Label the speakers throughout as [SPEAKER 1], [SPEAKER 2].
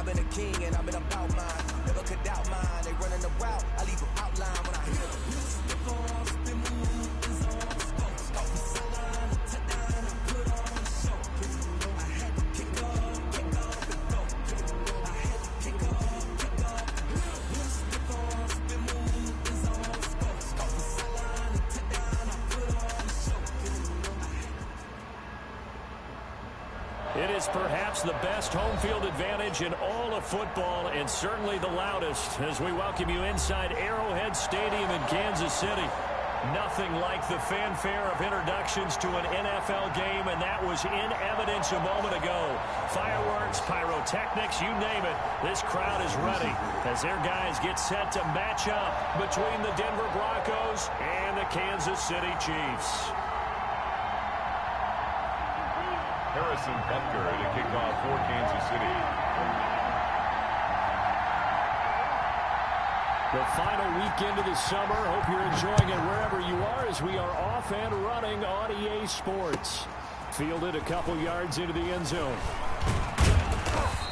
[SPEAKER 1] been a king and I've been about mine. Never could doubt mine. They running the route, I leave them outline when I hear them.
[SPEAKER 2] It is perhaps the best home field advantage in all of football, and certainly the loudest, as we welcome you inside Arrowhead Stadium in Kansas City. Nothing like the fanfare of introductions to an NFL game, and that was in evidence a moment ago. Fireworks, pyrotechnics, you name it. This crowd is ready as their guys get set to match up between the Denver Broncos and the Kansas City Chiefs.
[SPEAKER 3] Harrison Butker to kick off for Kansas City.
[SPEAKER 2] The final weekend of the summer. Hope you're enjoying it wherever you are as we are off and running on EA Sports. Fielded a couple yards into the end zone.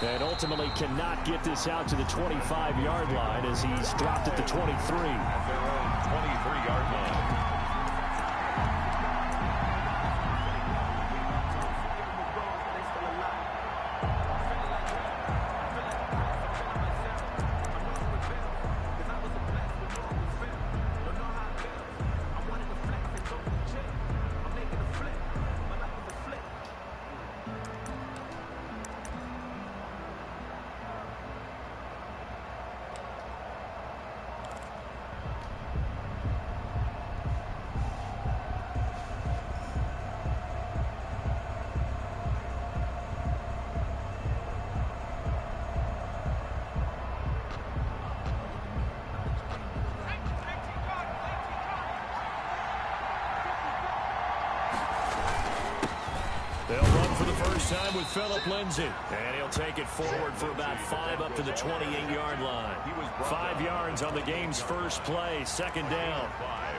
[SPEAKER 2] And ultimately cannot get this out to the 25-yard line as he's dropped at the 23.
[SPEAKER 3] At their own 23-yard line.
[SPEAKER 2] They'll run for the first time with Phillip Lindsay. And he'll take it forward for about 5 up to the 28-yard line. 5 yards on the game's first play, second down.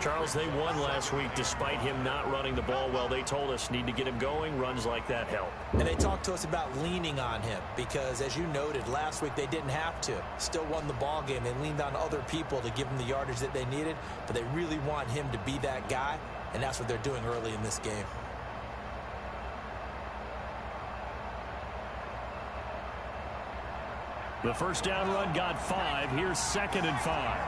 [SPEAKER 2] Charles, they won last week despite him not running the ball well. They told us need to get him going. Runs like that help.
[SPEAKER 4] And they talked to us about leaning on him because, as you noted, last week they didn't have to. Still won the ball game. They leaned on other people to give them the yardage that they needed, but they really want him to be that guy, and that's what they're doing early in this game.
[SPEAKER 2] The first down run got 5. Here's 2nd and 5.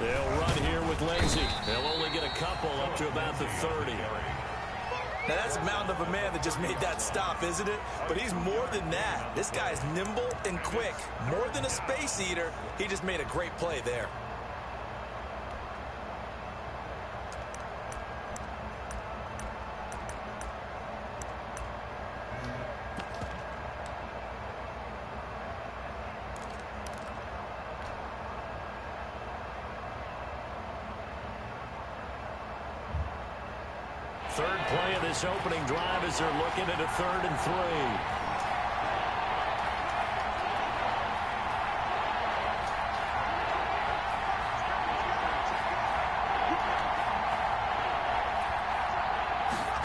[SPEAKER 2] They'll run here with Lindsay. They'll only get a couple up to about the 30.
[SPEAKER 4] Now, that's a mountain of a man that just made that stop, isn't it? But he's more than that. This guy is nimble and quick. More than a space eater, he just made a great play there.
[SPEAKER 2] Third play of this opening drive as they're looking at a 3rd and 3.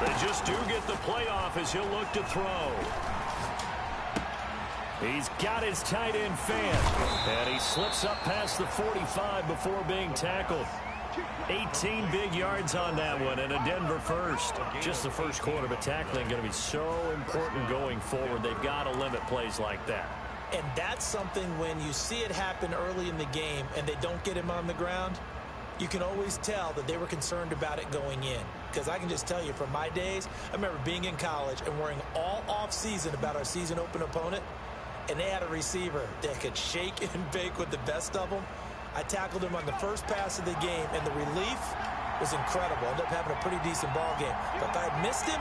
[SPEAKER 2] They just do get the playoff as he'll look to throw. He's got his tight end fan, and he slips up past the 45 before being tackled. 18 big yards on that one, and a Denver first. Just the first quarter, but tackling going to be so important going forward. They've got to limit plays like that.
[SPEAKER 4] And that's something when you see it happen early in the game and they don't get him on the ground, you can always tell that they were concerned about it going in. Because I can just tell you from my days, I remember being in college and worrying all off-season about our season open opponent, and they had a receiver that could shake and bake with the best of them. I tackled him on the first pass of the game, and the relief was incredible. Ended up having a pretty decent ball game. But if I had missed him,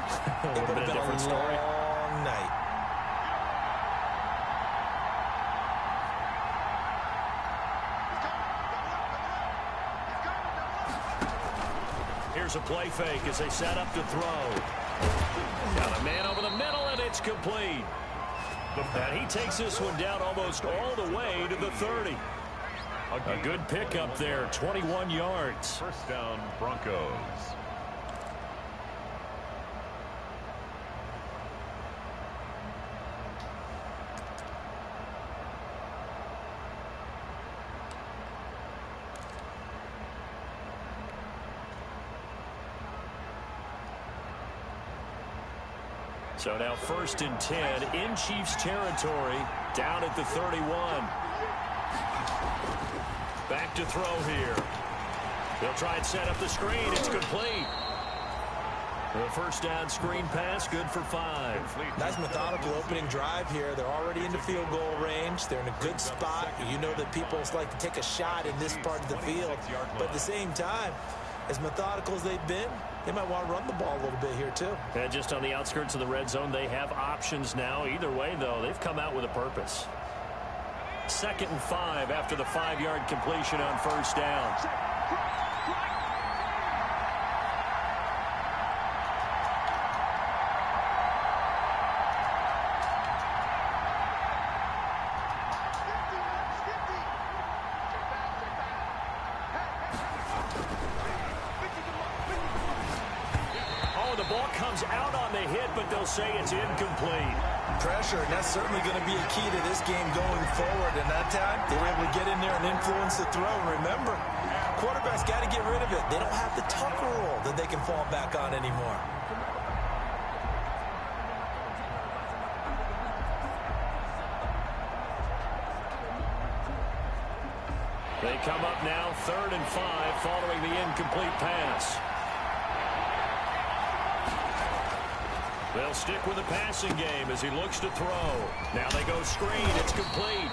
[SPEAKER 4] it would have been a long night.
[SPEAKER 2] Here's a play fake as they set up to throw. Got a man over the middle, and it's complete. And he takes this one down almost all the way to the 30. A good pickup there, 21 yards.
[SPEAKER 3] First down, Broncos.
[SPEAKER 2] So now 1st and 10 in Chiefs territory, down at the 31. Back to throw here. They'll try and set up the screen. It's complete. The first down screen pass, good for 5.
[SPEAKER 4] Nice methodical opening drive here. They're already into field goal range. They're in a good spot. You know that people like to take a shot in this part of the field. But at the same time, as methodical as they've been, they might want to run the ball a little bit here, too.
[SPEAKER 2] And just on the outskirts of the red zone, they have options now. Either way, though, they've come out with a purpose. 2nd and 5 after the 5-yard completion on first down. Say it's incomplete.
[SPEAKER 4] Pressure, and that's certainly going to be a key to this game going forward. And that time, they were able to get in there and influence the throw. And remember, quarterbacks got to get rid of it. They don't have the Tucker rule that they can fall back on anymore.
[SPEAKER 2] They come up now 3rd and 5 following the incomplete pass. They'll stick with the passing game as he looks to throw. Now they go screen. It's complete.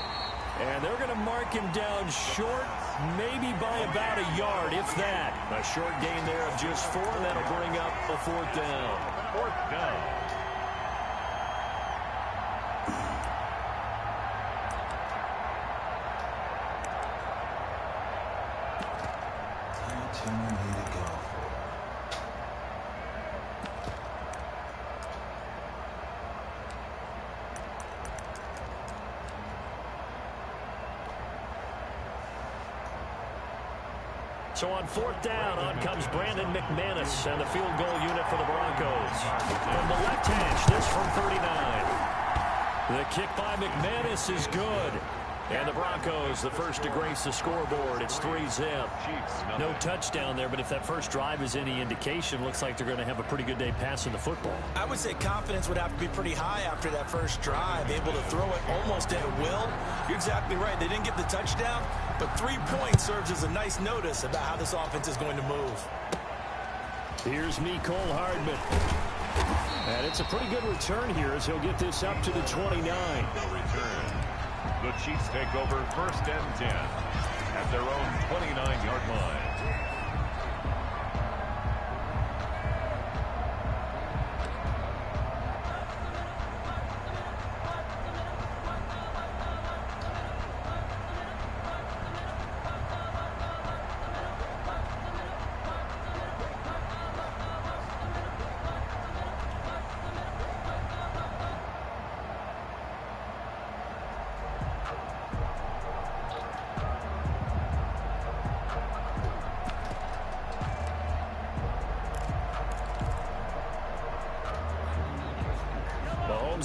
[SPEAKER 2] And they're going to mark him down short, maybe by about a yard, if that. A short gain there of just 4. That'll bring up a 4th down.
[SPEAKER 3] 4th down.
[SPEAKER 2] So on 4th down, on comes Brandon McManus and the field goal unit for the Broncos. From the left hash, this from 39. The kick by McManus is good. And the Broncos, the first to grace the scoreboard. It's 3-zip. No touchdown there, but if that first drive is any indication, looks like they're going to have a pretty good day passing the football.
[SPEAKER 4] I would say confidence would have to be pretty high after that first drive, able to throw it almost at will. You're exactly right. They didn't get the touchdown, but 3 points serves as a nice notice about how this offense is going to move.
[SPEAKER 2] Here's Mecole Hardman. And it's a pretty good return here as he'll get this up to the 29.
[SPEAKER 3] Return. The Chiefs take over 1st and 10 at their own 29-yard line.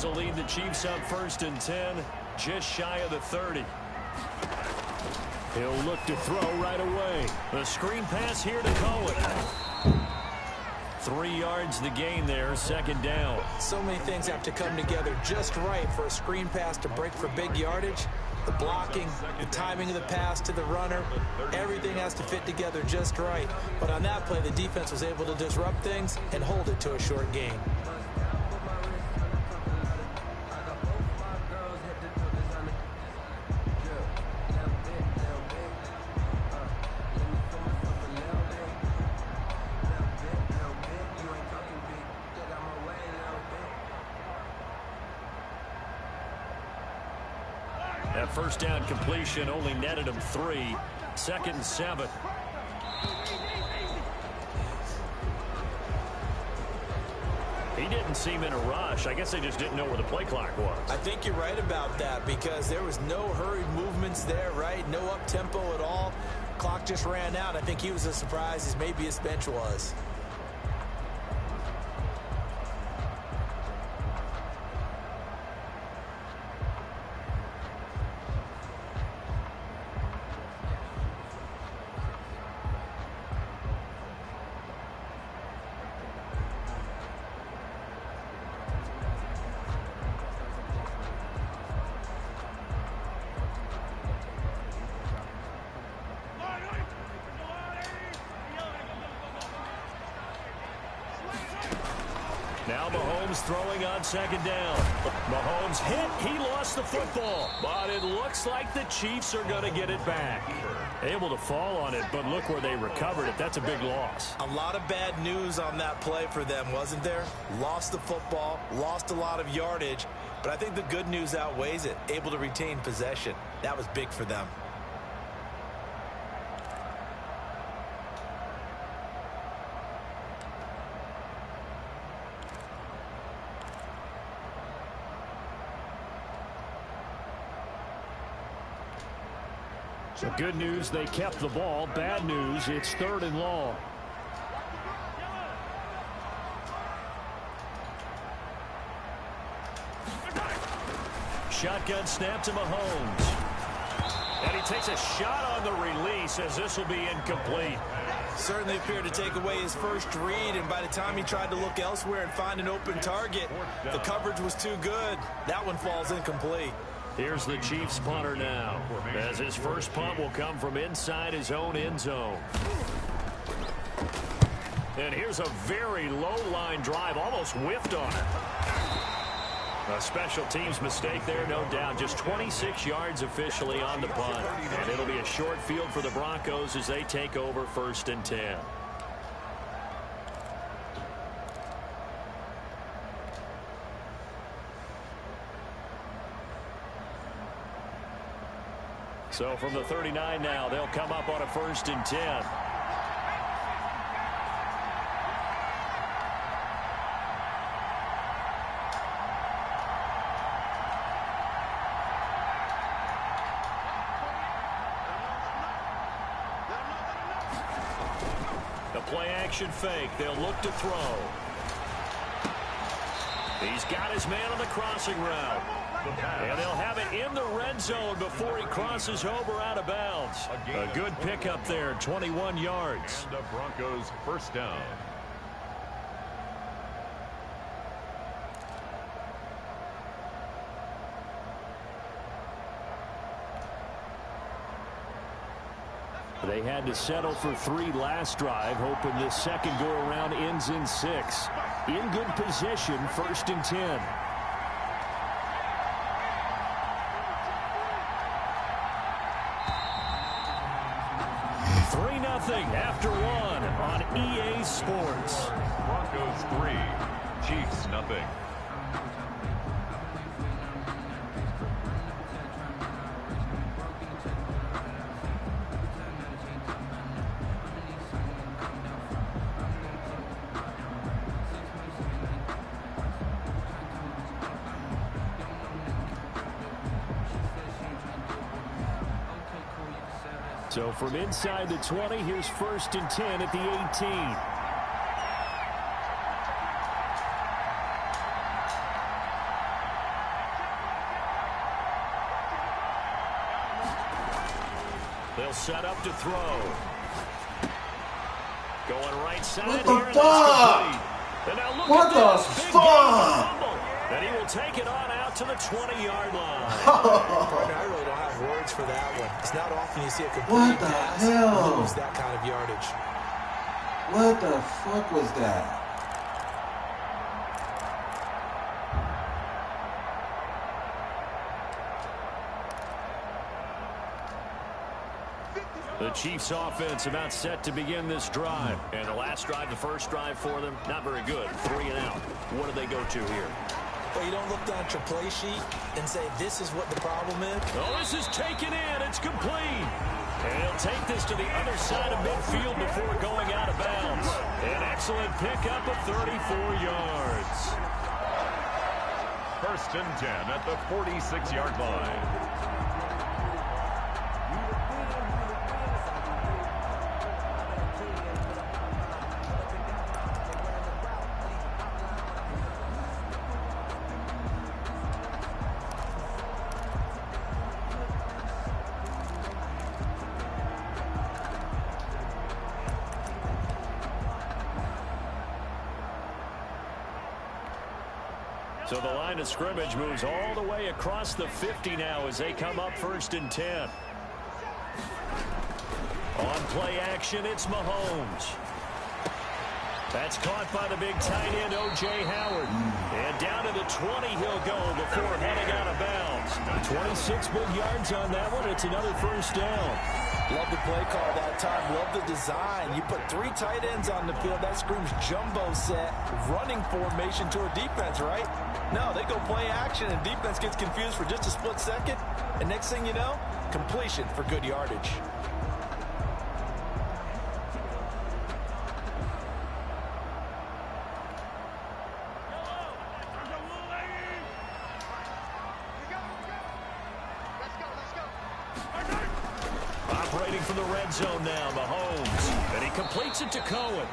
[SPEAKER 2] Will lead the Chiefs up 1st and 10, just shy of the 30. He'll look to throw right away. The screen pass here to Cohen. 3 yards the gain there, 2nd down.
[SPEAKER 4] So many things have to come together just right for a screen pass to break for big yardage. The blocking, the timing of the pass to the runner, everything has to fit together just right. But on that play, the defense was able to disrupt things and hold it to a short gain.
[SPEAKER 2] That first down completion only netted him 3. 2nd and 7. He didn't seem in a rush. I guess they just didn't know where the play clock was.
[SPEAKER 4] I think you're right about that because there was no hurried movement movements there, right? No up-tempo at all. Clock just ran out. I think he was as surprised as maybe his bench was.
[SPEAKER 2] Now Mahomes throwing on second down. Mahomes hit. He lost the football. But it looks like the Chiefs are going to get it back. Able to fall on it, but look where they recovered it. That's a big loss.
[SPEAKER 4] A lot of bad news on that play for them, wasn't there? Lost the football, lost a lot of yardage, but I think the good news outweighs it. Able to retain possession. That was big for them.
[SPEAKER 2] The good news, they kept the ball. Bad news, it's 3rd and long. Shotgun snap to Mahomes. And he takes a shot on the release as this will be incomplete.
[SPEAKER 4] Certainly appeared to take away his first read, and by the time he tried to look elsewhere and find an open target, the coverage was too good. That one falls incomplete.
[SPEAKER 2] Here's the Chiefs punter now, as his first punt will come from inside his own end zone. And here's a very low-line drive, almost whiffed on it. A special teams mistake there, no doubt. Just 26 yards officially on the punt. And it'll be a short field for the Broncos as they take over 1st and 10. So from the 39 now, they'll come up on a 1st and 10. The play action fake. They'll look to throw. He's got his man on the crossing route. And they'll have it in the red zone before he crosses over out of bounds. A good pickup there, 21 yards.
[SPEAKER 3] And the Broncos 1st down.
[SPEAKER 2] They had to settle for 3 last drive, hoping this second go-around ends in 6. In good position, 1st and 10. After 1 on EA Sports.
[SPEAKER 3] Broncos 3, Chiefs nothing.
[SPEAKER 2] So from inside the 20, here's 1st and 10 at the 18. They'll set up to throw. Going right side.
[SPEAKER 5] What the
[SPEAKER 2] here,
[SPEAKER 5] fuck?
[SPEAKER 2] And now look
[SPEAKER 5] What
[SPEAKER 2] at
[SPEAKER 5] the
[SPEAKER 2] this. Big
[SPEAKER 5] fuck?
[SPEAKER 2] fumble. And he will take it on out to the 20-yard line.
[SPEAKER 4] I really don't have words for that one. It's not often you see a complete pass lose that kind of yardage.
[SPEAKER 5] What the fuck was that?
[SPEAKER 2] The Chiefs offense about set to begin this drive. And the last drive, the first drive for them, not very good. 3 and out. What do they go to here?
[SPEAKER 4] Well, you don't look down at your play sheet and say, this is what the problem is.
[SPEAKER 2] Oh, this is taken in. It's complete. And he'll take this to the other side of midfield before going out of bounds. An excellent pickup of 34 yards.
[SPEAKER 3] 1st and 10 at the 46-yard line.
[SPEAKER 2] So the line of scrimmage moves all the way across the 50 now as they come up 1st and 10. On play action, it's Mahomes. That's caught by the big tight end, O.J. Howard. And down to the 20 he'll go before heading out of bounds. 26 big yards on that one. It's another 1st down.
[SPEAKER 4] Love the play call that time. Love the design. You put 3 tight ends on the field. That screams jumbo set, running formation to a defense, right? No, they go play action, and defense gets confused for just a split second. And next thing you know, completion for good yardage.
[SPEAKER 2] Operating from the red zone now, Mahomes. And he completes it to Cohen.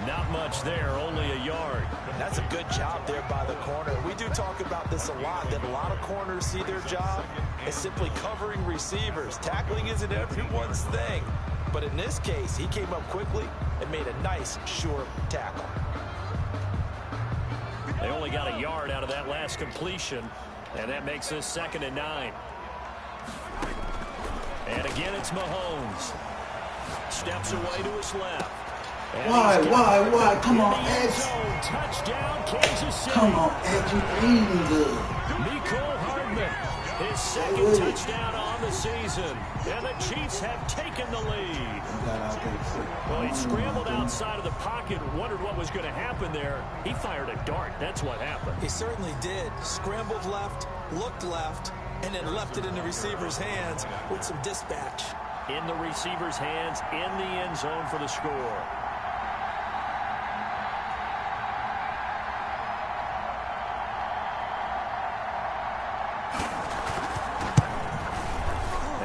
[SPEAKER 2] Not much there, only a yard.
[SPEAKER 4] That's a good job there by the corner. We do talk about this a lot, that a lot of corners see their job as simply covering receivers. Tackling isn't everyone's thing. But in this case, he came up quickly and made a nice, sure tackle.
[SPEAKER 2] They only got a yard out of that last completion, and that makes this 2nd and 9. And again, it's Mahomes. Steps away to his left.
[SPEAKER 5] Why? Come on, X.
[SPEAKER 2] Touchdown, Kansas City.
[SPEAKER 5] Come on, X. You bleeding good.
[SPEAKER 2] Nicole Hardman, his 2nd touchdown on the season. And the Chiefs have taken the lead. Well, he scrambled outside of the pocket, wondered what was going to happen there. He fired a dart. That's what happened.
[SPEAKER 4] He certainly did. Scrambled left, looked left, and then left it in the receiver's hands with some dispatch.
[SPEAKER 2] In the receiver's hands, in the end zone for the score.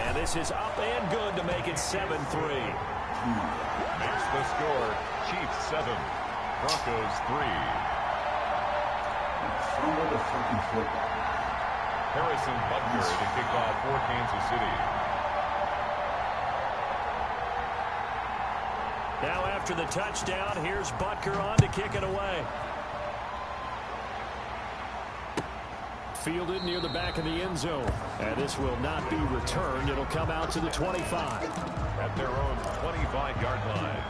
[SPEAKER 2] And this is up and good to make it 7-3.
[SPEAKER 3] Makes the score Chiefs 7, Broncos 3.
[SPEAKER 5] Fumble the fucking football.
[SPEAKER 3] Harrison Butker to kick off for Kansas City.
[SPEAKER 2] Now after the touchdown, here's Butker on to kick it away. Fielded near the back of the end zone. And this will not be returned. It'll come out to the 25.
[SPEAKER 3] At their own 25-yard line.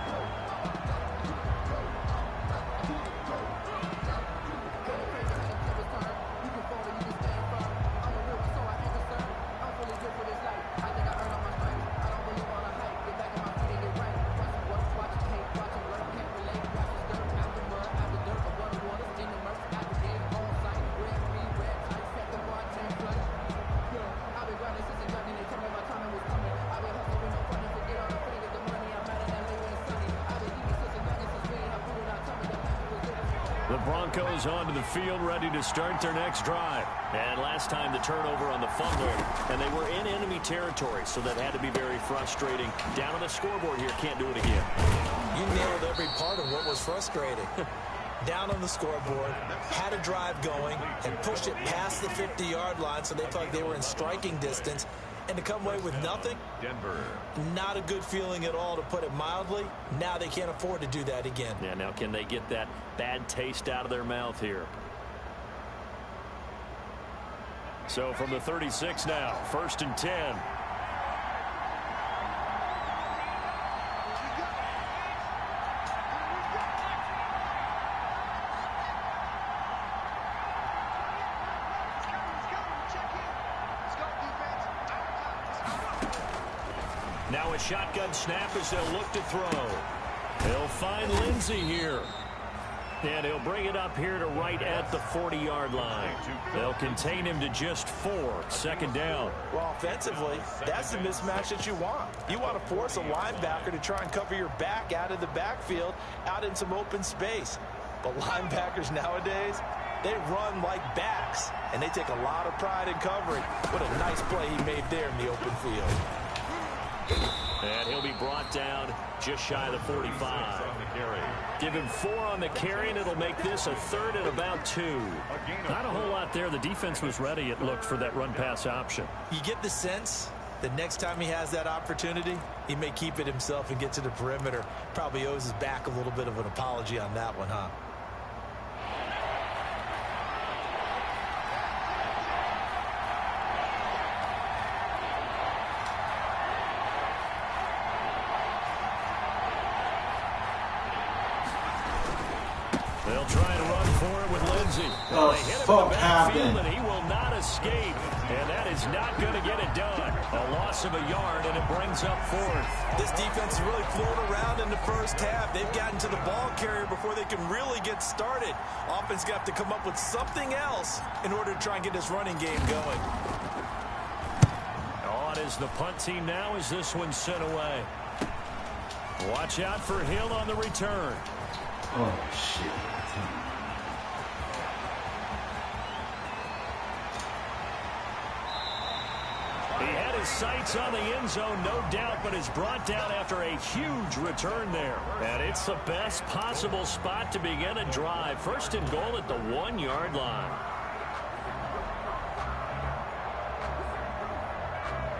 [SPEAKER 2] The Broncos onto the field, ready to start their next drive. And last time the turnover on the fumble, and they were in enemy territory, so that had to be very frustrating. Down on the scoreboard here, can't do it again.
[SPEAKER 4] You nailed every part of what was frustrating. Down on the scoreboard, had a drive going, and pushed it past the 50-yard line, so they thought they were in striking distance. And to come away with nothing,
[SPEAKER 3] Denver.
[SPEAKER 4] not a good feeling at all, to put it mildly. Now they can't afford to do that again.
[SPEAKER 2] Yeah, now can they get that bad taste out of their mouth here? So from the 36 now, 1st and 10. Now a shotgun snap as they'll look to throw. They'll find Lindsey here. And he'll bring it up here to right at the 40-yard line. They'll contain him to just 4. 2nd down.
[SPEAKER 4] Well, offensively, that's the mismatch that you want. You want to force a linebacker to try and cover your back out of the backfield, out in some open space. But linebackers nowadays, they run like backs, and they take a lot of pride in covering. What a nice play he made there in the open field.
[SPEAKER 2] And he'll be brought down just shy of the 45. Give him 4 on the carry, and it'll make this a 3rd and about 2. Not a whole lot there. The defense was ready, it looked, for that run-pass option.
[SPEAKER 4] You get the sense that next time he has that opportunity, he may keep it himself and get to the perimeter. Probably owes his back a little bit of an apology on that one, huh?
[SPEAKER 2] They'll try to run for it with Lindsey.
[SPEAKER 5] The
[SPEAKER 2] They hit him in
[SPEAKER 5] fuck
[SPEAKER 2] the backfield,
[SPEAKER 5] happened?
[SPEAKER 2] and he will not escape. And that is not going to get it done. A loss of a yard, and it brings up fourth.
[SPEAKER 4] This defense is really flown around in the first half. They've gotten to the ball carrier before they can really get started. Offense got to come up with something else in order to try and get this running game going.
[SPEAKER 2] On is the punt team now as this one's sent away. Watch out for Hill on the return.
[SPEAKER 5] Oh, shit.
[SPEAKER 2] He had his sights on the end zone, no doubt, but is brought down after a huge return there. And it's the best possible spot to begin a drive. First and goal at the 1-yard line.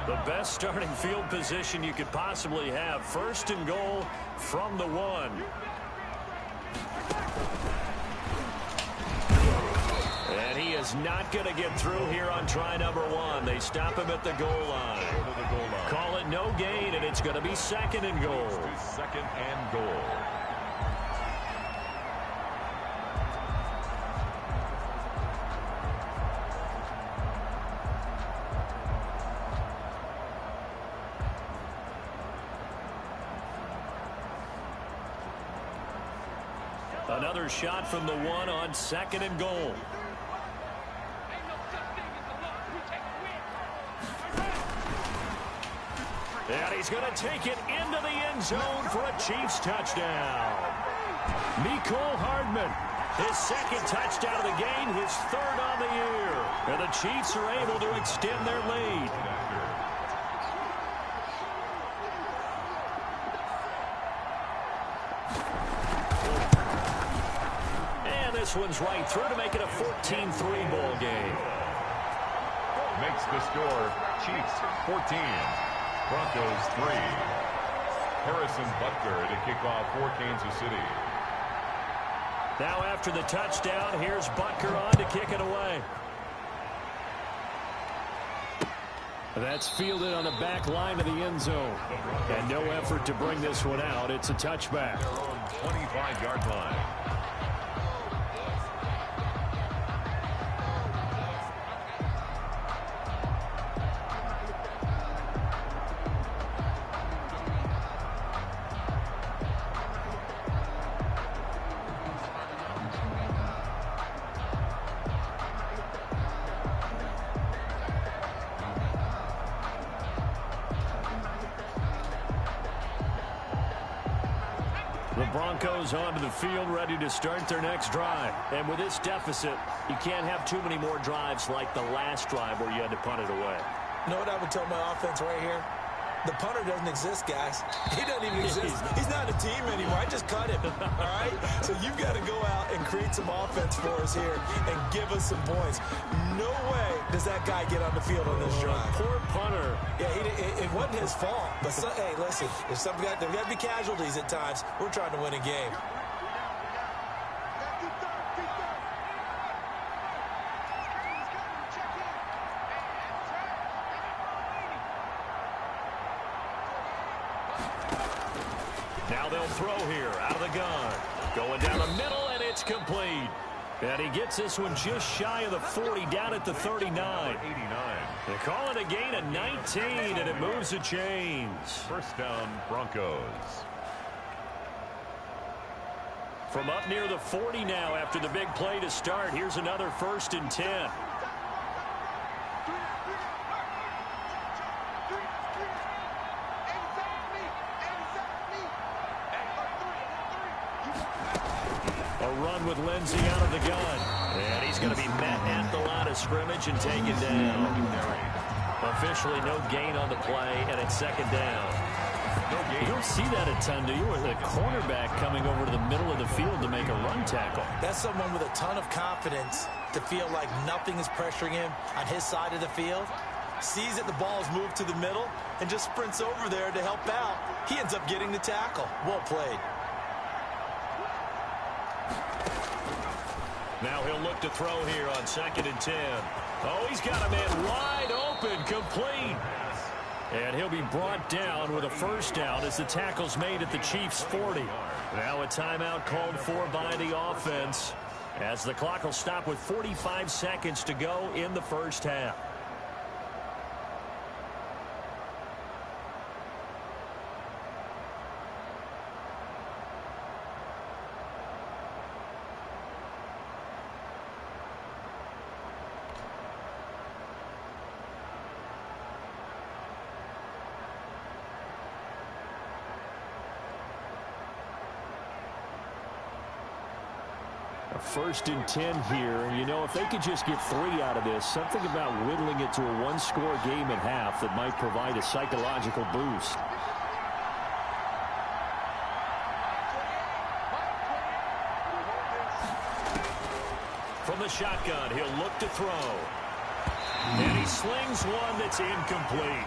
[SPEAKER 2] The best starting field position you could possibly have. First and goal from the 1. And he is not going to get through here on try number 1. They stop him at the goal line. Call it no gain, and it's going to be second and goal.
[SPEAKER 3] Second and goal.
[SPEAKER 2] Another shot from the 1 on second and goal. And he's going to take it into the end zone for a Chiefs touchdown. Mecole Hardman, his second touchdown of the game, his third on the year. And the Chiefs are able to extend their lead. And this one's right through to make it a 14-3 ball game.
[SPEAKER 3] Makes the score Chiefs 14. Broncos 3. Harrison Butker to kick off for Kansas City.
[SPEAKER 2] Now after the touchdown, here's Butker on to kick it away. That's fielded on the back line of the end zone. And no effort to bring this one out. It's a touchback.
[SPEAKER 3] Their own 25-yard line.
[SPEAKER 2] The Broncos onto the field, ready to start their next drive. And with this deficit, you can't have too many more drives like the last drive where you had to punt it away.
[SPEAKER 4] You know what I would tell my offense right here? The punter doesn't exist, guys. He doesn't even exist. He's not a team anymore. I just cut him, all right? So you've got to go out and create some offense for us here and give us some points. No way does that guy get on the field on this drive.
[SPEAKER 2] Poor punter.
[SPEAKER 4] Yeah, it wasn't his fault. But, hey, listen, there's got to be casualties at times. We're trying to win a game.
[SPEAKER 2] Now they'll throw here out of the gun. Going down the middle, and it's complete. And he gets this one just shy of the 40, down at the 39.
[SPEAKER 3] 89.
[SPEAKER 2] They call it a gain of 19, and it moves the chains.
[SPEAKER 3] First down, Broncos.
[SPEAKER 2] From up near the 40 now after the big play to start. Here's another 1st and 10. Run with Lindsey out of the gun. And he's going to be met at the line of scrimmage and taken down. Officially no gain on the play, and it's second down. You don't see that a ton, do you? With a cornerback coming over to the middle of the field to make a run tackle.
[SPEAKER 4] That's someone with a ton of confidence to feel like nothing is pressuring him on his side of the field. Sees that the ball is moved to the middle and just sprints over there to help out. He ends up getting the tackle. Well played.
[SPEAKER 2] Now he'll look to throw here on 2nd and 10. Oh, he's got a man wide open, complete. And he'll be brought down with a first down as the tackle's made at the Chiefs' 40. Now a timeout called for by the offense as the clock will stop with 45 seconds to go in the first half. First and 10 here, and you know, if they could just get 3 out of this, something about whittling it to a one-score game at half that might provide a psychological boost. From the shotgun, he'll look to throw. And he slings one that's incomplete.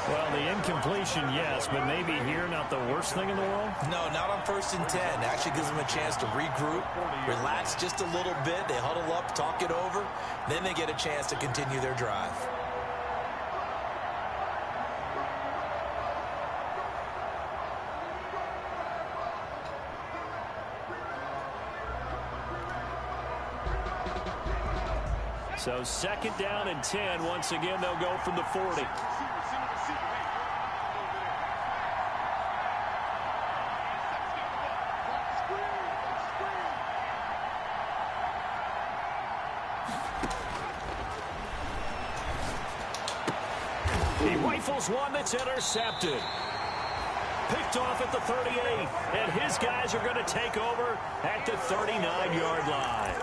[SPEAKER 2] Well, the incompletion, yes, but maybe here not the worst thing in the world?
[SPEAKER 4] No, not on first and 10. Actually gives them a chance to regroup, relax just a little bit. They huddle up, talk it over. Then they get a chance to continue their drive.
[SPEAKER 2] So second down and 10. Once again, they'll go from the 40. He rifles one that's intercepted. Picked off at the 38. And his guys are going to take over at the 39-yard line.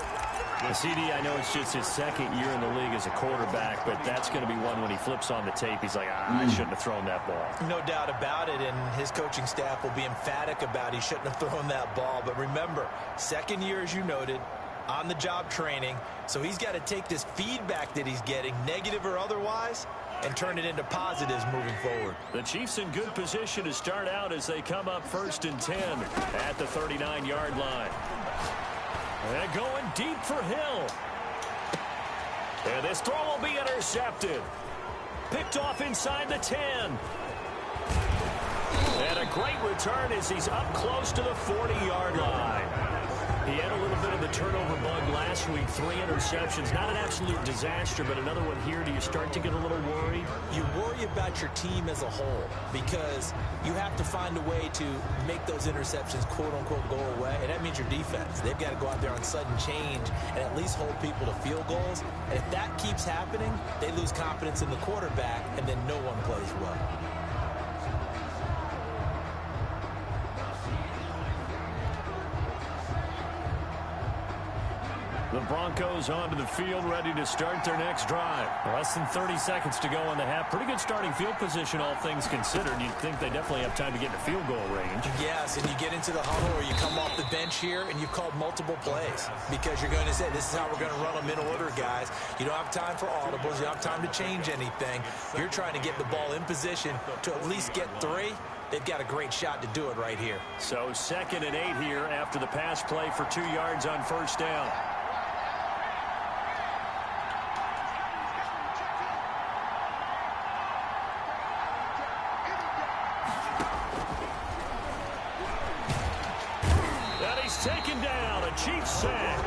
[SPEAKER 2] The CD, I know it's just his second year in the league as a quarterback, but that's going to be one when he flips on the tape. He's like, I shouldn't have thrown that ball.
[SPEAKER 4] No doubt about it, and his coaching staff will be emphatic about he shouldn't have thrown that ball. But remember, second year, as you noted, on-the-job training, so he's got to take this feedback that he's getting, negative or otherwise, and turn it into positives moving forward.
[SPEAKER 2] The Chiefs in good position to start out as they come up first and 10 at the 39-yard line. They're going deep for Hill. And this throw will be intercepted. Picked off inside the 10. And a great return as he's up close to the 40-yard line. He had a little bit of the turnover bug last week, 3 interceptions. Not an absolute disaster, but another one here. Do you start to get a little worried?
[SPEAKER 4] You worry about your team as a whole because you have to find a way to make those interceptions, quote-unquote, go away. And that means your defense. They've got to go out there on sudden change and at least hold people to field goals. And if that keeps happening, they lose confidence in the quarterback, and then no one plays well.
[SPEAKER 2] The Broncos onto the field, ready to start their next drive. Less than 30 seconds to go in the half. Pretty good starting field position, all things considered. You'd think they definitely have time to get to field goal range.
[SPEAKER 4] Yes, and you get into the huddle or you come off the bench here and you've called multiple plays because you're going to say, this is how we're going to run them in order, guys. You don't have time for audibles. You don't have time to change anything. You're trying to get the ball in position to at least get 3. They've got a great shot to do it right here.
[SPEAKER 2] So second and 8 here after the pass play for 2 yards on first down. Taken down, a Chiefs sack.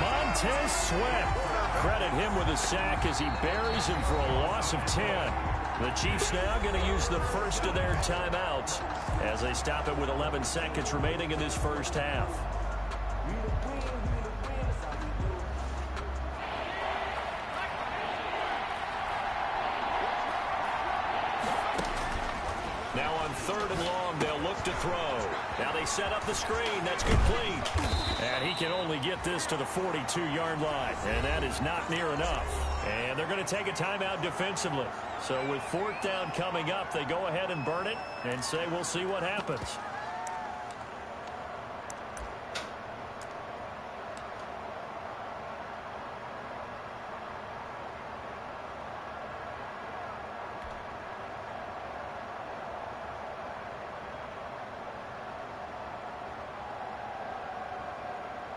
[SPEAKER 2] Montez Sweat. Credit him with a sack as he buries him for a loss of 10. The Chiefs now going to use the first of their timeouts as they stop it with 11 seconds remaining in this first half. Now on 3rd and long, they'll look to throw. Now they set up the screen. That's complete. And he can only get this to the 42-yard line. And that is not near enough. And they're going to take a timeout defensively. So with 4th down coming up, they go ahead and burn it and say we'll see what happens.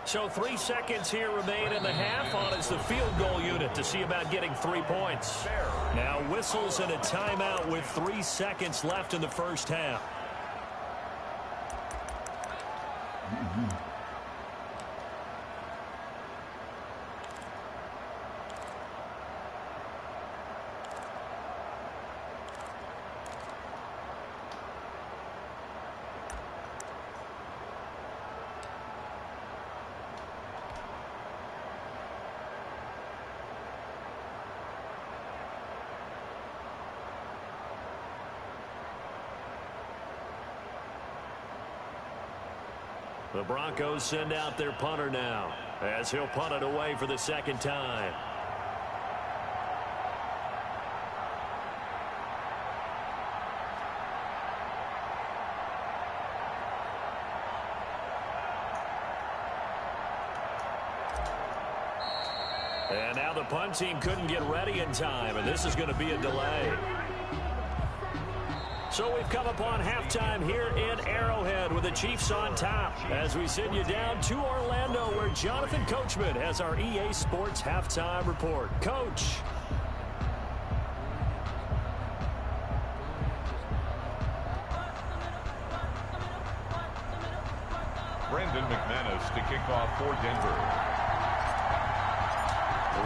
[SPEAKER 2] So 3 seconds here remain in the half. On is the field goal unit to see about getting 3 points. Now whistles and a timeout with 3 seconds left in the first half. The Broncos send out their punter now, as he'll punt it away for the second time. And now the punt team couldn't get ready in time, and this is going to be a delay. So we've come upon halftime here in Arrowhead with the Chiefs on top as we send you down to Orlando where Jonathan Coachman has our EA Sports halftime report. Coach.
[SPEAKER 3] Brandon McManus to kick off for Denver.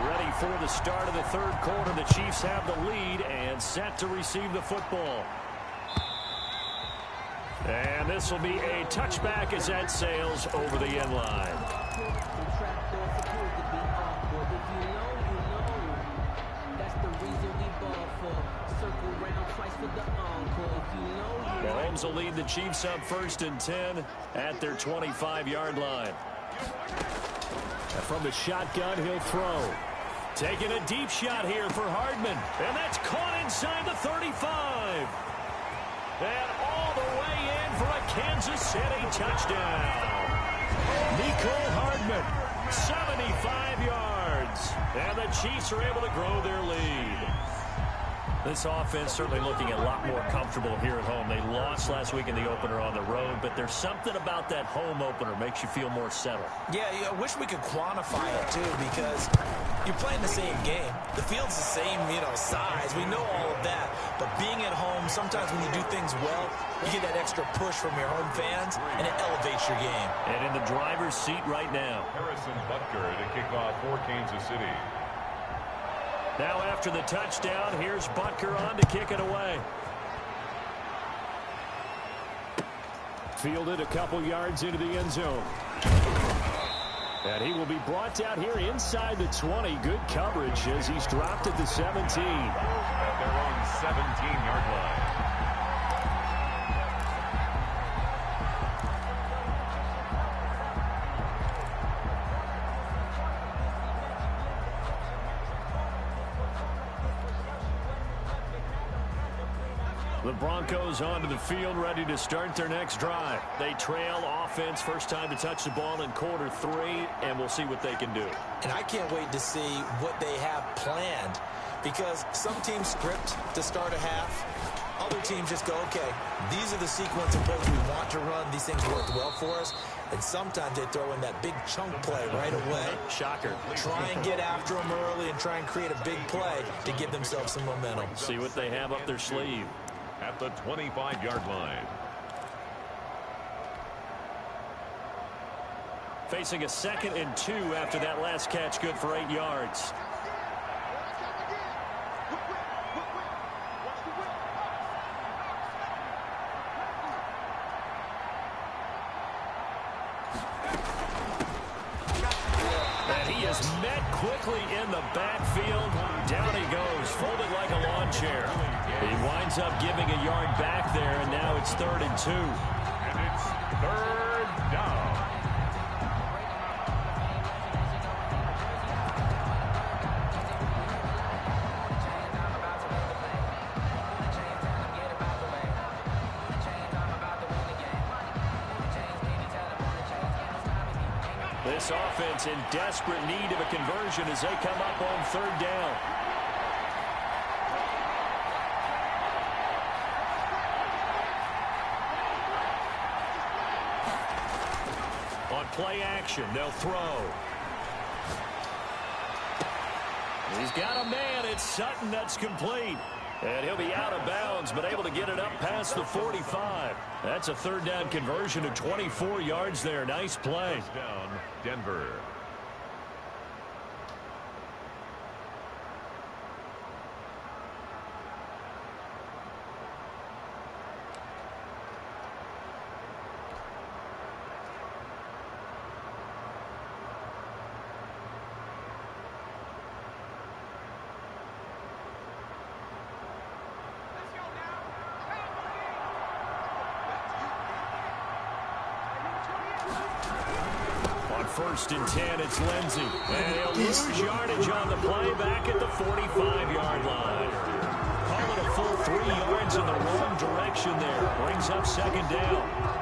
[SPEAKER 2] Ready for the start of the third quarter. The Chiefs have the lead and set to receive the football. And this will be a touchback as that sails over the end line. Mahomes will lead the Chiefs up 1st and 10 at their 25-yard line. And from the shotgun, he'll throw. Taking a deep shot here for Hardman. And that's caught inside the 35. And all the way in for a Kansas City touchdown. Nicole Hardman, 75 yards. And the Chiefs are able to grow their lead. This offense certainly looking a lot more comfortable here at home. They lost last week in the opener on the road, but there's something about that home opener makes you feel more settled. Yeah, I wish we could quantify it, too, because you're playing the same game. The field's the same, size. We know all of that. But being at home, sometimes when you do things well, you get that extra push from your home fans, and it elevates your game. And in the driver's seat right now.
[SPEAKER 3] Harrison Butker to kick off for Kansas City.
[SPEAKER 2] Now after the touchdown, here's Butker on to kick it away. Fielded a couple yards into the end zone. And he will be brought down here inside the 20. Good coverage as he's dropped at the 17.
[SPEAKER 3] At their own 17-yard line.
[SPEAKER 2] The Broncos onto the field, ready to start their next drive. They trail offense, first time to touch the ball in quarter 3, and we'll see what they can do. And I can't wait to see what they have planned, because some teams script to start a half. Other teams just go, okay, these are the sequence of plays we want to run. These things work well for us. And sometimes they throw in that big chunk play right away. Shocker. Try and get after them early and try and create a big play to give themselves some momentum. See what they have up their sleeve.
[SPEAKER 3] At the 25-yard line.
[SPEAKER 2] Facing a 2nd and 2 after that last catch, good for 8 yards. And he is met quickly in the backfield. Down he goes, folded like a lawn chair. He winds up giving a yard back there, and now it's 3rd and 2.
[SPEAKER 3] And it's 3rd down.
[SPEAKER 2] This offense in desperate need of a conversion as they come up on 3rd down. On play action. They'll throw. He's got a man. It's Sutton. That's complete. And he'll be out of bounds, but able to get it up past the 45. That's a third down conversion of 24 yards there. Nice play.
[SPEAKER 3] First down, Denver.
[SPEAKER 2] First and 10, it's Lindsey. And he'll lose yardage on the play back at the 45-yard line. Call it a full 3 yards in the wrong direction there. Brings up second down.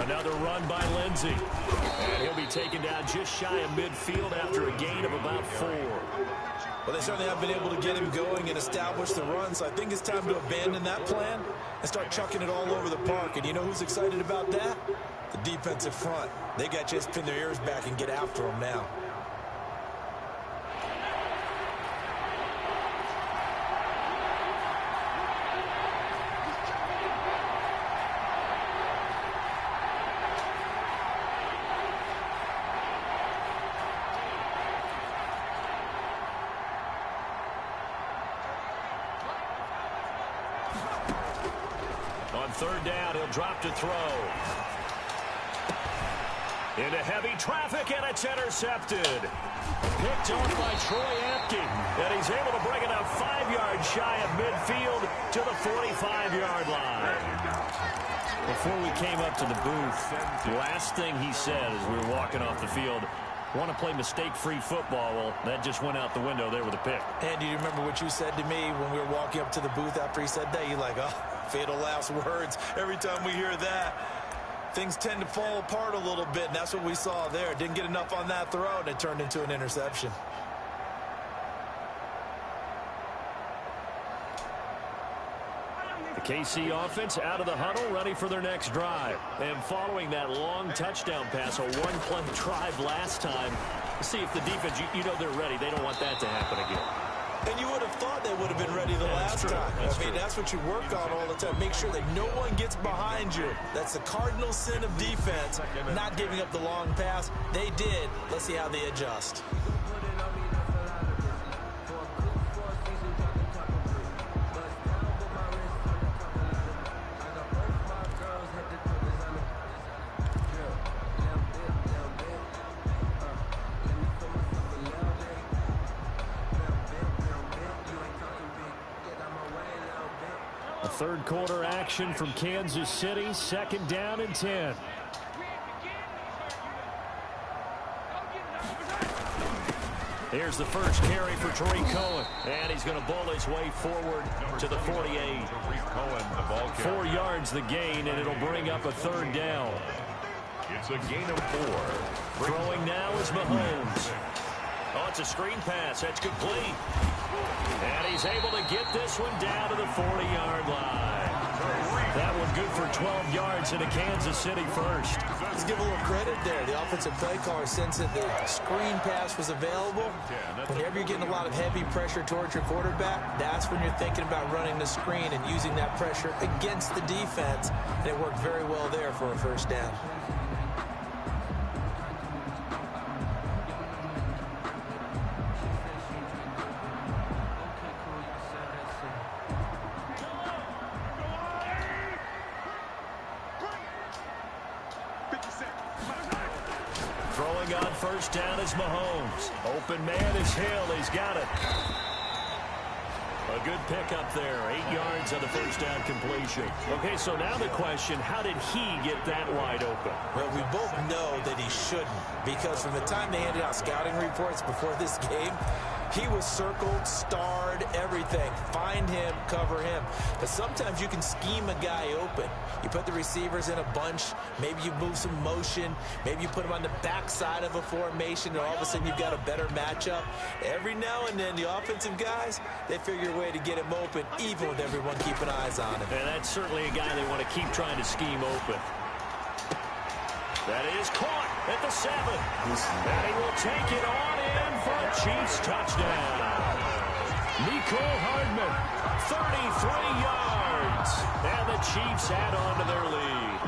[SPEAKER 2] Another run by Lindsey. And he'll be taken down just shy of midfield after a gain of about 4.
[SPEAKER 4] Well, they certainly have been able to get him going and establish the run, so I think it's time to abandon that plan and start chucking it all over the park. And you know who's excited about that? The defensive front. They got to just pin their ears back and get after him now.
[SPEAKER 2] Third down, he'll drop to throw. Into heavy traffic, and it's intercepted. Picked off by Troy Apke. And he's able to bring it up 5 yards shy of midfield to the 45-yard line. Before we came up to the booth, the last thing he said as we were walking off the field, want to play mistake-free football. Well, that just went out the window there with a pick.
[SPEAKER 4] And do you remember what you said to me when we were walking up to the booth after he said that? You're like, oh, fatal last words. Every time we hear that, things tend to fall apart a little bit, and that's what we saw there. Didn't get enough on that throw, and it turned into an interception.
[SPEAKER 2] The KC offense out of the huddle, ready for their next drive. And following that long touchdown pass, a one-play drive last time, see if the defense, you know they're ready. They don't want that to happen again.
[SPEAKER 4] And you would have thought they would have been ready the last time. I mean, that's what you work on all the time. Make sure that no one gets behind you. That's the cardinal sin of defense, not giving up the long pass. They did. Let's see how they adjust.
[SPEAKER 2] Third quarter action from Kansas City. Second down and 10. Here's the first carry for Tariq Cohen. And he's going to bowl his way forward to the 48.
[SPEAKER 3] Cohen, the ball carrier.
[SPEAKER 2] 4 yards the gain, and it'll bring up a third down.
[SPEAKER 3] It's a gain of 4.
[SPEAKER 2] Throwing now is Mahomes. Oh, it's a screen pass. That's complete. And he's able to get this one down to the 40-yard line. That one good for 12 yards into Kansas City first.
[SPEAKER 4] Let's give a little credit there. The offensive play caller, since the screen pass was available, whenever you're getting a lot of heavy pressure towards your quarterback, that's when you're thinking about running the screen and using that pressure against the defense. And it worked very well there for a first down.
[SPEAKER 2] Throwing on first down is Mahomes. Open man is Hill. He's got it. A good pickup there. 8 yards on the first down completion. Okay, so now the question, how did he get that wide open?
[SPEAKER 4] Well, we both know that he shouldn't, because from the time they handed out scouting reports before this game, he was circled, starred, everything. Find him, cover him. But sometimes you can scheme a guy open. You put the receivers in a bunch. Maybe you move some motion. Maybe you put them on the backside of a formation, and all of a sudden you've got a better matchup. Every now and then, the offensive guys, they figure a way to get him open, even with everyone keeping eyes on him.
[SPEAKER 2] And that's certainly a guy they want to keep trying to scheme open. That is caught at the 7. And he will take it on in for a Chiefs touchdown. Nico Hardman, 33 yards. And the Chiefs add on to their lead.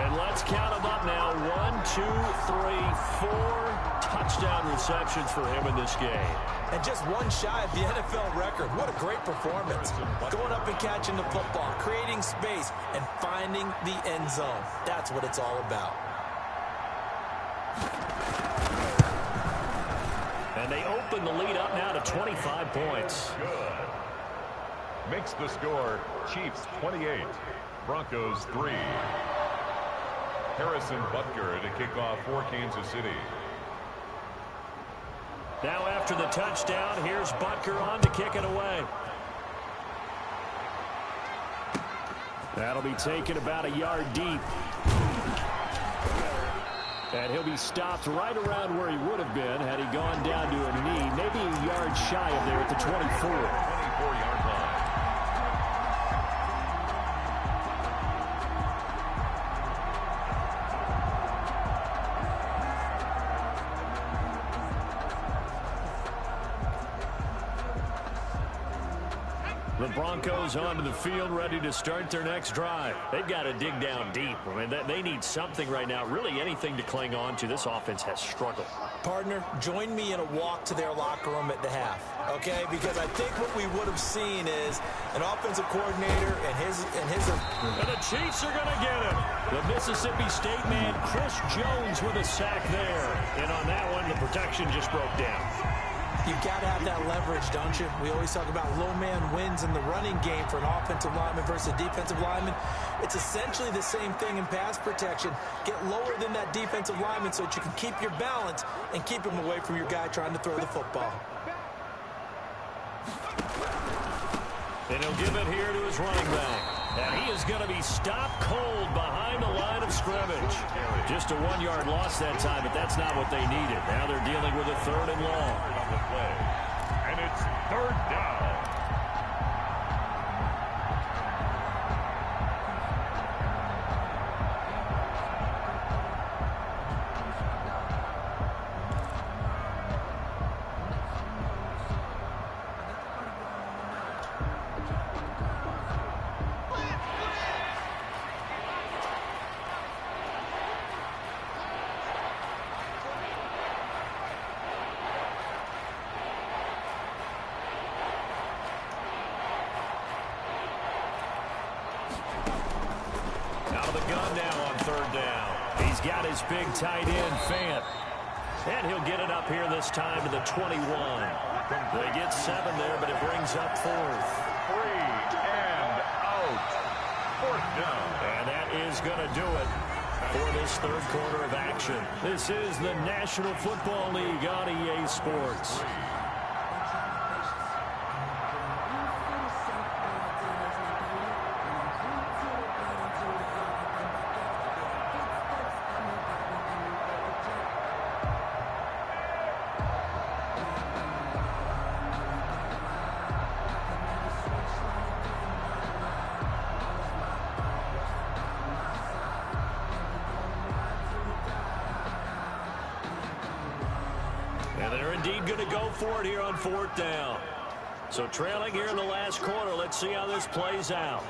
[SPEAKER 2] And let's count them up now. 1, 2, 3, 4 touchdown receptions for him in this game.
[SPEAKER 4] And just one shy of the NFL record. What a great performance. Going up and catching the football, creating space, and finding the end zone. That's what it's all about.
[SPEAKER 2] And they open the lead up now to 25 points.
[SPEAKER 3] Good. Makes the score Chiefs 28, Broncos 3. Harrison Butker to kick off for Kansas City.
[SPEAKER 2] Now after the touchdown, here's Butker on to kick it away. That'll be taken about a yard deep. And he'll be stopped right around where he would have been had he gone down to a knee, maybe a yard shy of there at the 24.
[SPEAKER 3] 24-yard line.
[SPEAKER 2] The Broncos onto the field, ready to start their next drive. They've got to dig down deep. I mean, they need something right now, really anything to cling on to. This offense has struggled.
[SPEAKER 4] Partner, join me in a walk to their locker room at the half, okay? Because I think what we would have seen is an offensive coordinator and his.
[SPEAKER 2] And the Chiefs are going to get him. The Mississippi State man, Chris Jones, with a sack there. And on that one, the protection just broke down.
[SPEAKER 4] You've got to have that leverage, don't you? We always talk about low man wins in the running game for an offensive lineman versus a defensive lineman. It's essentially the same thing in pass protection. Get lower than that defensive lineman so that you can keep your balance and keep him away from your guy trying to throw the football.
[SPEAKER 2] And he'll give it here to his running back. And he is going to be stopped cold behind the line of scrimmage. Just a 1-yard loss that time, but that's not what they needed. Now they're dealing with a 3rd and long.
[SPEAKER 3] And it's 3rd down.
[SPEAKER 2] Got his big tight end, Fant. And he'll get it up here this time to the 21. They get 7 there, but it brings up 4th.
[SPEAKER 3] 3 and out. 4th down.
[SPEAKER 2] And that is going to do it for this 3rd quarter of action. This is the National Football League on EA Sports. And they're indeed going to go for it here on 4th down. So trailing here in the last quarter. Let's see how this plays out.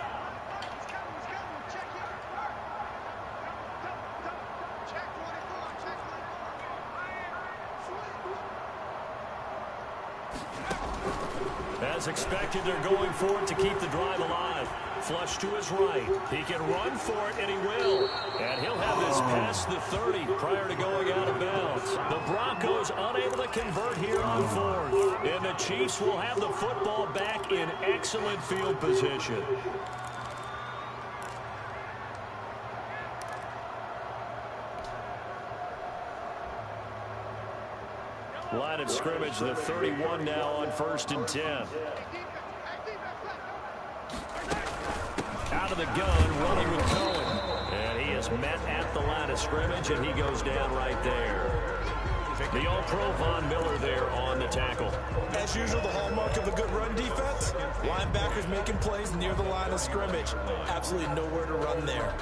[SPEAKER 2] As expected, they're going for it to keep the drive alive. Flush to his right. He can run for it, and he will. And he'll have this past the 30 prior to going out of bounds. The Broncos unable to convert here on fourth. And the Chiefs will have the football back in excellent field position. Line of scrimmage, the 31 now on 1st and 10. Out of the gun, running with Cohen. And he is met at the line of scrimmage, and he goes down right there. The All-Pro Von Miller there on the tackle.
[SPEAKER 4] As usual, the hallmark of a good run defense, linebackers making plays near the line of scrimmage. Absolutely nowhere to run there.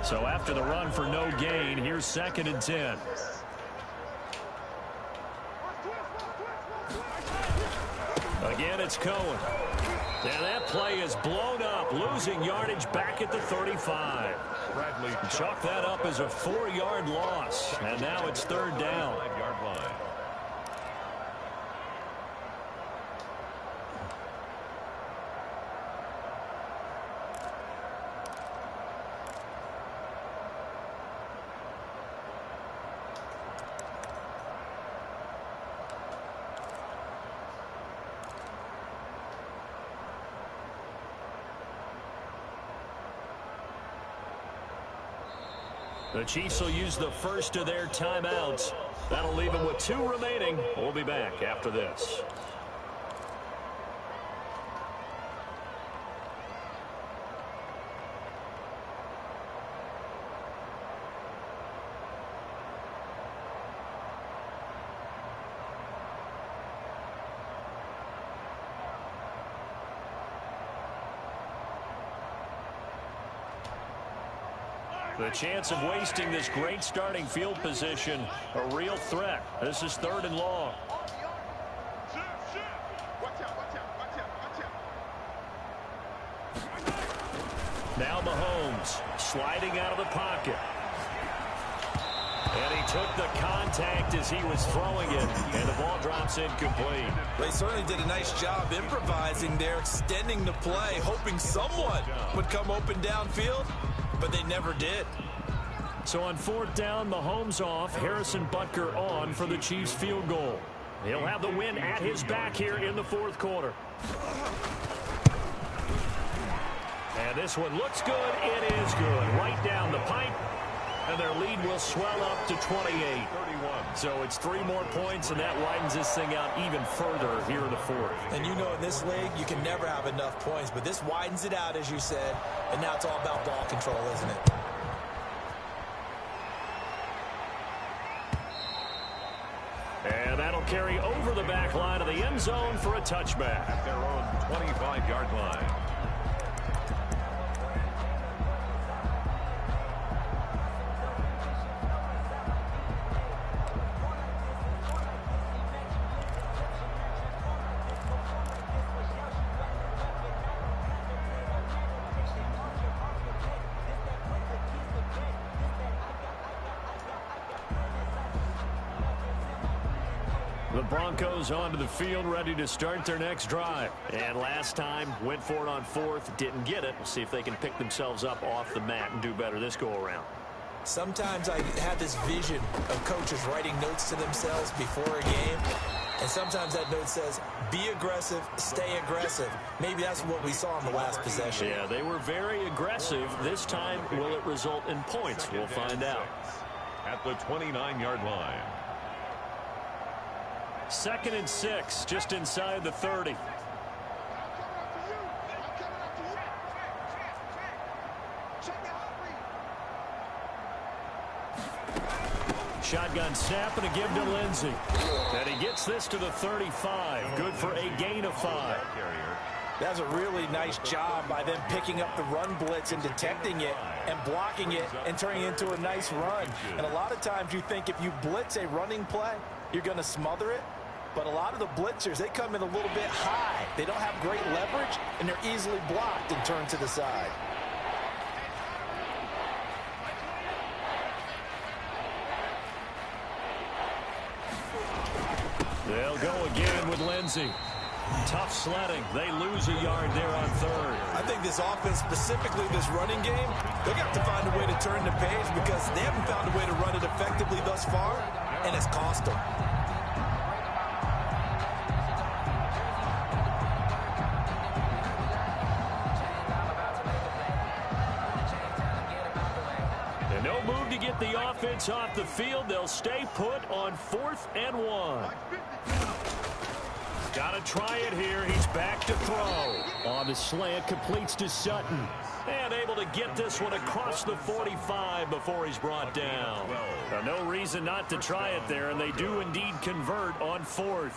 [SPEAKER 2] So after the run for no gain, here's 2nd and 10. Again, it's Cohen. And that play is blown up, losing yardage back at the 35.
[SPEAKER 3] Bradley
[SPEAKER 2] Chalk that up as a 4-yard loss. And now it's 3rd down.
[SPEAKER 3] 5-yard line.
[SPEAKER 2] The Chiefs will use the first of their timeouts. That'll leave them with 2 remaining. We'll be back after this. The chance of wasting this great starting field position, a real threat. This is 3rd and long. Now Mahomes sliding out of the pocket. And he took the contact as he was throwing it, and the ball drops incomplete.
[SPEAKER 4] They certainly did a nice job improvising there, extending the play, hoping someone would come open downfield, but they never did.
[SPEAKER 2] So on 4th down, Mahomes off, Harrison Butker on for the Chiefs field goal. He'll have the win at his back here in the 4th quarter. And this one looks good. It is good. Right down the pipe. And their lead will swell up to 28. So it's 3 more points, and that widens this thing out even further here in the 4th.
[SPEAKER 4] And you know in this league, you can never have enough points, but this widens it out, as you said, and now it's all about ball control, isn't it?
[SPEAKER 2] And that'll carry over the back line of the end zone for a touchback.
[SPEAKER 3] At their own 25-yard line.
[SPEAKER 2] The Broncos onto the field, ready to start their next drive. And last time, went for it on 4th, didn't get it. We'll see if they can pick themselves up off the mat and do better this go-around.
[SPEAKER 4] Sometimes I have this vision of coaches writing notes to themselves before a game, and sometimes that note says, be aggressive, stay aggressive. Maybe that's what we saw in the last possession.
[SPEAKER 2] Yeah, they were very aggressive. This time, will it result in points? We'll find out.
[SPEAKER 3] At the 29-yard line.
[SPEAKER 2] 2nd and 6, just inside the 30. Shotgun snap and a give to Lindsey. And he gets this to the 35. Good for a gain of 5.
[SPEAKER 4] That's a really nice job by them picking up the run blitz and detecting it and blocking it and turning it into a nice run. And a lot of times you think if you blitz a running play, you're going to smother it. But a lot of the blitzers, they come in a little bit high. They don't have great leverage, and they're easily blocked and turned to the side.
[SPEAKER 2] They'll go again with Lindsey. Tough sledding. They lose a yard there on third.
[SPEAKER 4] I think this offense, specifically this running game, they're going to have to find a way to turn the page because they haven't found a way to run it effectively thus far, and it's cost them.
[SPEAKER 2] And no move to get the offense off the field. They'll stay put on 4th and 1. Got to try it here. He's back to throw. On the slant, completes to Sutton. And able to get this one across the 45 before he's brought down. No reason not to try it there, and they do indeed convert on 4th.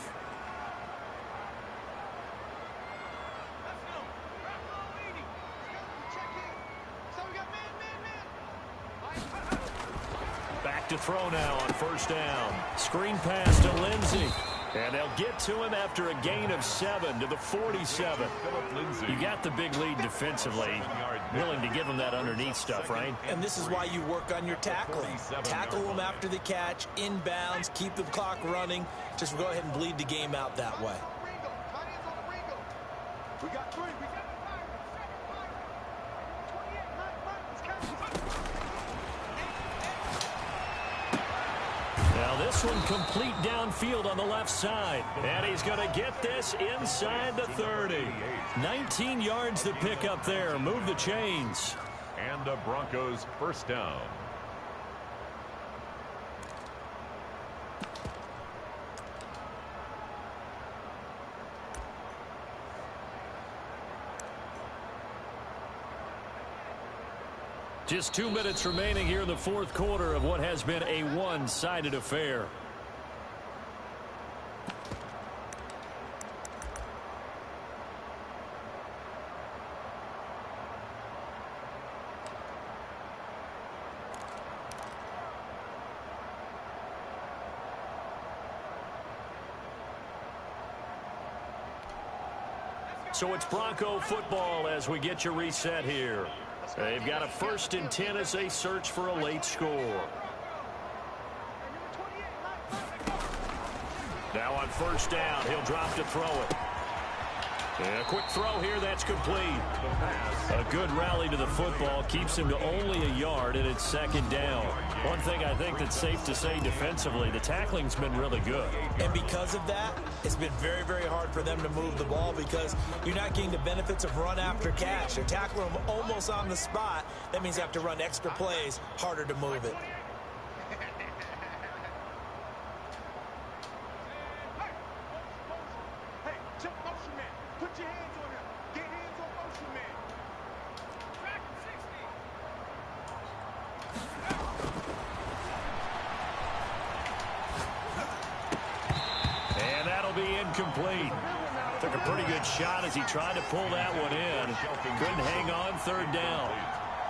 [SPEAKER 2] Back to throw now on 1st down. Screen pass to Lindsey. And they'll get to him after a gain of 7 to the 47. You got the big lead defensively. Willing to give him that underneath stuff, right?
[SPEAKER 4] And this is why you work on your tackling. Tackle them after the catch, inbounds, keep the clock running. Just go ahead and bleed the game out that way.
[SPEAKER 6] We got 3.
[SPEAKER 2] Now this one complete downfield on the left side. And he's going to get this inside the 30. 19 yards to pick up there. Move the chains.
[SPEAKER 3] And the Broncos 1st down.
[SPEAKER 2] Just 2 minutes remaining here in the 4th quarter of what has been a one-sided affair. So it's Bronco football as we get you reset here. They've got a 1st and 10 as they search for a late score. Now on 1st down, he'll drop to throw it. And a quick throw here, that's complete. A good rally to the football keeps him to only a yard, and it's 2nd down. One thing I think that's safe to say defensively, the tackling's been really good.
[SPEAKER 4] And because of that, it's been very, very hard for them to move the ball because you're not getting the benefits of run after catch. They're tackling them almost on the spot. That means you have to run extra plays, harder to move it.
[SPEAKER 2] Incomplete. Took a pretty good shot as he tried to pull that one in. Couldn't hang on 3rd down.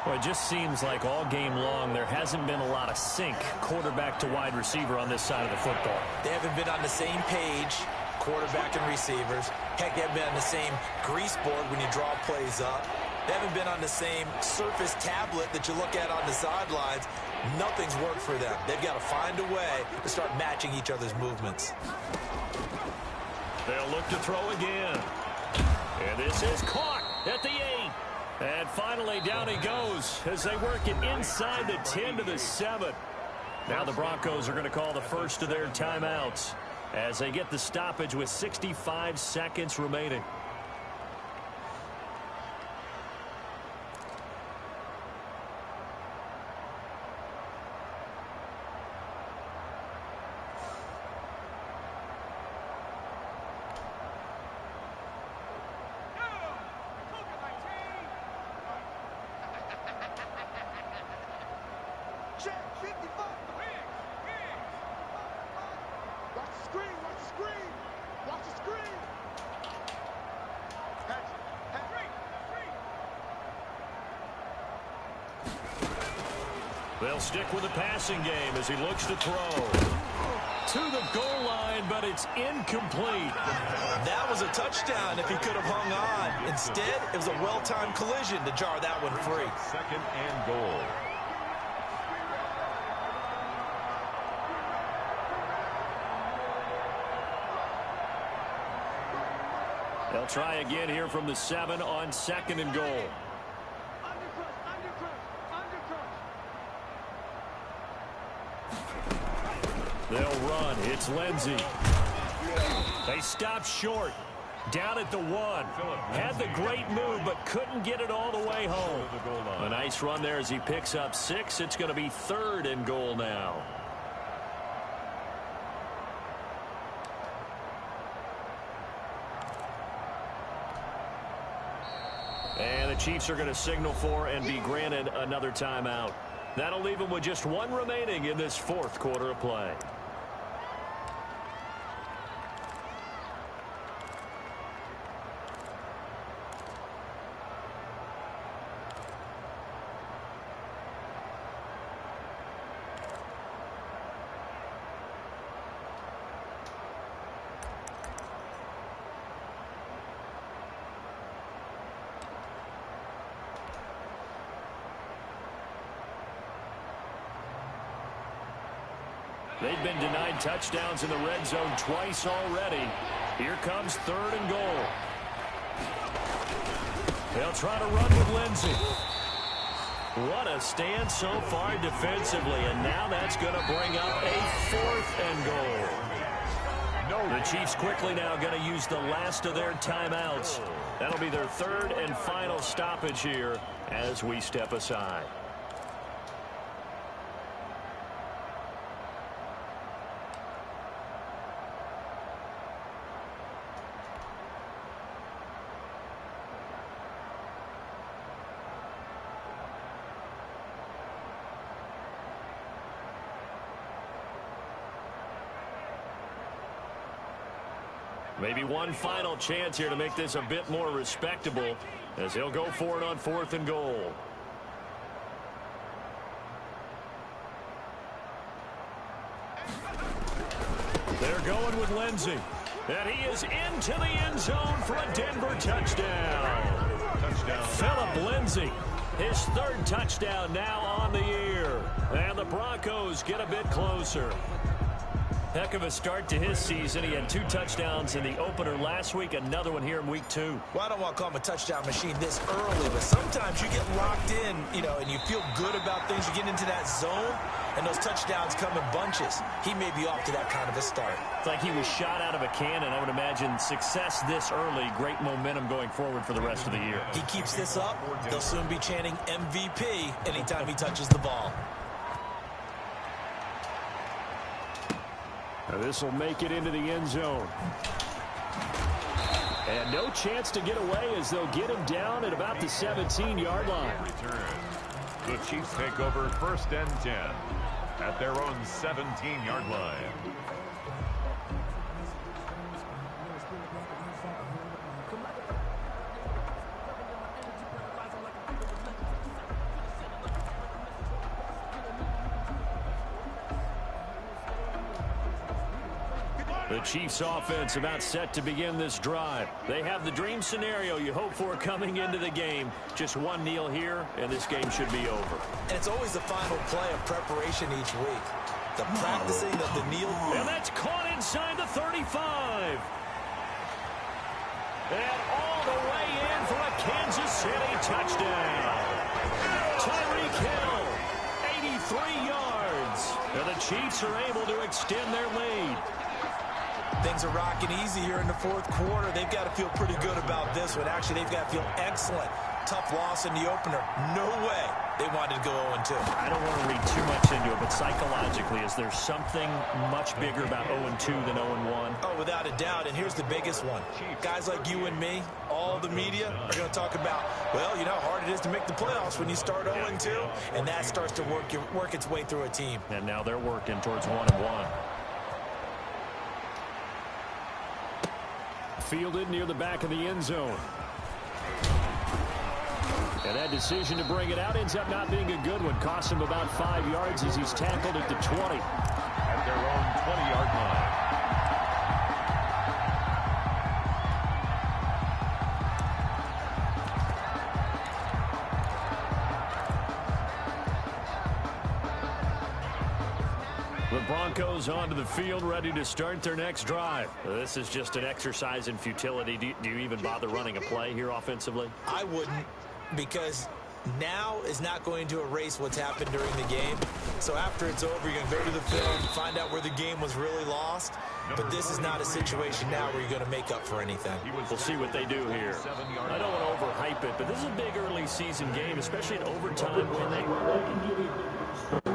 [SPEAKER 2] Well, it just seems like all game long there hasn't been a lot of sync quarterback to wide receiver on this side of the football.
[SPEAKER 4] They haven't been on the same page, quarterback and receivers. Heck, they haven't been on the same grease board when you draw plays up. They haven't been on the same surface tablet that you look at on the sidelines. Nothing's worked for them. They've got to find a way to start matching each other's movements.
[SPEAKER 2] They'll look to throw again. And this is caught at the 8. And finally down he goes as they work it inside the 10 to the 7. Now the Broncos are going to call the first of their timeouts as they get the stoppage with 65 seconds remaining. They'll stick with the passing game as he looks to throw. To the goal line, but it's incomplete.
[SPEAKER 4] That was a touchdown if he could have hung on. Instead, it was a well-timed collision to jar that one free.
[SPEAKER 3] 2nd and goal.
[SPEAKER 2] They'll try again here from the 7 on 2nd and goal. They'll run. It's Lindsey. They stop short. Down at the 1. Had the great move, but couldn't get it all the way home. A nice run there as he picks up 6. It's going to be 3rd and goal now. And the Chiefs are going to signal for and be granted another timeout. That'll leave them with just 1 remaining in this 4th quarter of play. They've been denied touchdowns in the red zone twice already. Here comes 3rd and goal. They'll try to run with Lindsey. What a stand so far defensively, and now that's going to bring up a 4th and goal. The Chiefs quickly now going to use the last of their timeouts. That'll be their 3rd and final stoppage here as we step aside. Maybe one final chance here to make this a bit more respectable as he'll go for it on 4th and goal. They're going with Lindsey. And he is into the end zone for a Denver touchdown. Phillip Lindsey, his 3rd touchdown now on the year. And the Broncos get a bit closer. Heck of a start to his season. He had 2 touchdowns in the opener last week, another one here in week 2.
[SPEAKER 4] Well, I don't want to call him a touchdown machine this early, but sometimes you get locked in, and you feel good about things. You get into that zone, and those touchdowns come in bunches. He may be off to that kind of a start.
[SPEAKER 2] It's like he was shot out of a cannon. I would imagine success this early, great momentum going forward for the rest of the year.
[SPEAKER 4] He keeps this up, they'll soon be chanting MVP anytime he touches the ball.
[SPEAKER 2] Now this will make it into the end zone. And no chance to get away as they'll get him down at about the 17-yard line.
[SPEAKER 3] The Chiefs take over 1st and 10 at their own 17-yard line.
[SPEAKER 2] The Chiefs offense about set to begin this drive. They have the dream scenario you hope for coming into the game. Just 1 kneel here, and this game should be over.
[SPEAKER 4] And it's always the final play of preparation each week. The practicing of the kneel.
[SPEAKER 2] And that's caught inside the 35. And all the way in for a Kansas City touchdown. Tyreek Hill, 83 yards. And the Chiefs are able to extend their lead.
[SPEAKER 4] Things are rocking easy here in the 4th quarter. They've got to feel pretty good about this one. Actually, they've got to feel excellent. Tough loss in the opener. No way they wanted to go 0-2.
[SPEAKER 2] I don't want to read too much into it, but psychologically, is there something much bigger about 0-2 than 0-1?
[SPEAKER 4] Oh, without a doubt, and here's the biggest one. Guys like you and me, all the media, are going to talk about, well, you know how hard it is to make the playoffs when you start 0-2, and that starts to work its way through a team.
[SPEAKER 2] And now they're working towards 1-1. Fielded near the back of the end zone. And that decision to bring it out ends up not being a good one. Costs him about 5 yards as he's tackled at the 20.
[SPEAKER 3] At their own 20-yard line.
[SPEAKER 2] The Broncos onto the field, ready to start their next drive. This is just an exercise in futility. Do you even bother running a play here offensively?
[SPEAKER 4] I wouldn't, because now is not going to erase what's happened during the game. So after it's over, you're going to go to the film, find out where the game was really lost. But this is not a situation now where you're going to make up for anything.
[SPEAKER 2] We'll see what they do here. I don't want to overhype it, but this is a big early season game, especially in overtime when they...